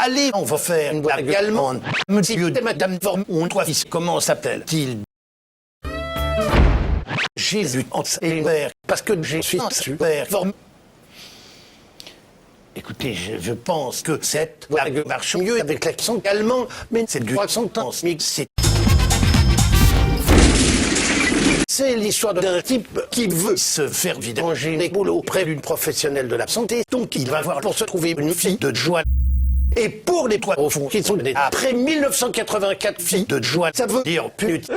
Allez, on va faire une blague allemande. Monsieur et Madame Vormont, comment s'appelle-t-il? Jésus en super, parce que je suis un super forme. Écoutez, je pense que cette blague marche mieux avec l'accent allemand, mais c'est du accent transmis. C'est l'histoire d'un type qui veut se faire vidanger les boulots près d'une professionnelle de la santé, donc il va voir pour se trouver une fille de joie. Et pour les trois au fond qui sont nés après 1984 filles de joie, ça veut dire pute.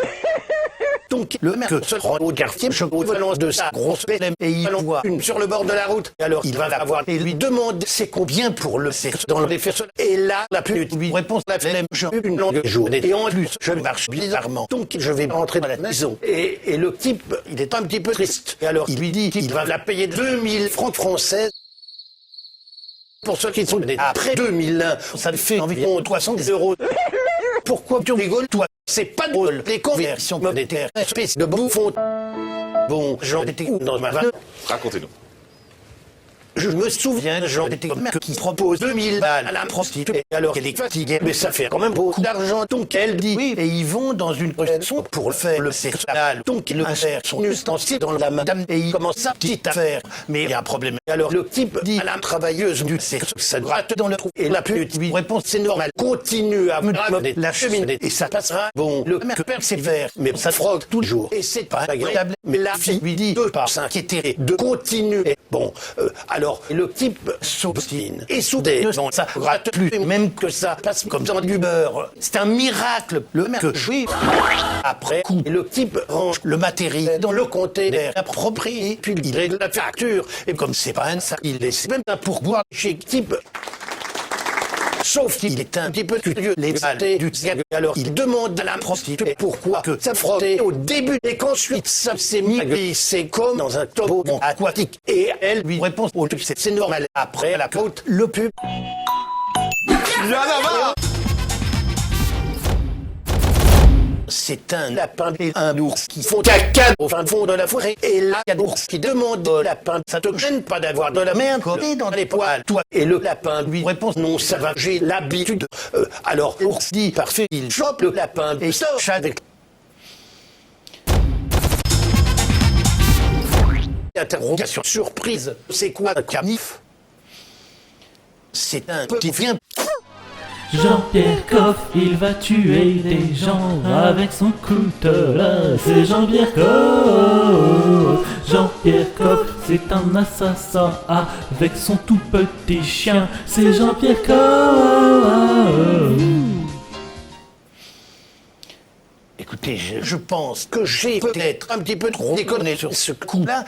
Donc le mec se rend au quartier balance de sa grosse pelle et il en voit une sur le bord de la route. Alors il va la voir et lui demande c'est combien pour le sexe dans les fesses. Et là la pute lui répond la flemme, j'ai eu une longue journée et en plus je marche bizarrement. Donc je vais rentrer dans la maison. Et le type il est un petit peu triste. Et alors il lui dit qu'il va la payer 2000 francs français. Pour ceux qui sont nés après 2001, ça fait environ 300 €. Pourquoi tu rigoles, toi? C'est pas drôle. Les conversions monétaires, espèce de bouffon. Bon, j'en étais où dans ma vanne? Racontez-nous. Je me souviens, j'en étais comme mec qui propose 2000 balles à la prostituée alors qu'elle est fatiguée. Mais ça fait quand même beaucoup d'argent. Donc elle dit oui. Et ils vont dans une prostitution pour faire le sexe anal. Donc il insère son ustensile dans la madame et il commence sa petite affaire. Mais il y a un problème. Alors le type dit à la travailleuse du sexe, ça gratte dans le trou. Et la pute lui répond c'est normal. Continue à me ramener la cheminée et ça passera. Bon, le mec persévère, mais ça frotte toujours. Et c'est pas agréable. Mais la fille lui dit de pas s'inquiéter, de continuer. Bon, alors le type s'obstine. Et soudain, ça gratte plus, même que ça passe comme dans du beurre. C'est un miracle. Le mec jouit. Après coup, le type range le matériel dans le conteneur approprié, puis il règle la facture. Et comme c'est pas un ça, il laisse même un pourboire chez le type. Sauf qu'il est un petit peu curieux, les balais du gag. Alors il demande à la prostituée pourquoi que ça frottait au début et qu'ensuite ça s'est mis à glisser comme dans un toboggan aquatique. Et elle lui répond au truc, c'est normal. Après la côte, le pub. C'est un lapin et un ours qui font caca au fin fond de la forêt. Et là, il y a l'ours qui demande au lapin, ça te gêne pas d'avoir de la merde collée dans les poils, toi? Et le lapin lui répond, non, ça va, j'ai l'habitude. Alors l'ours dit, parfait, il chope le lapin et sort avec. Interrogation surprise, c'est quoi un canif? C'est un petit chien. Jean-Pierre Coff, il va tuer des gens avec son couteau là, c'est Jean-Pierre Coff. Jean-Pierre Coff, c'est un assassin avec son tout petit chien, c'est Jean-Pierre Coff. Écoutez, je pense que j'ai peut-être un petit peu trop déconné sur ce coup-là.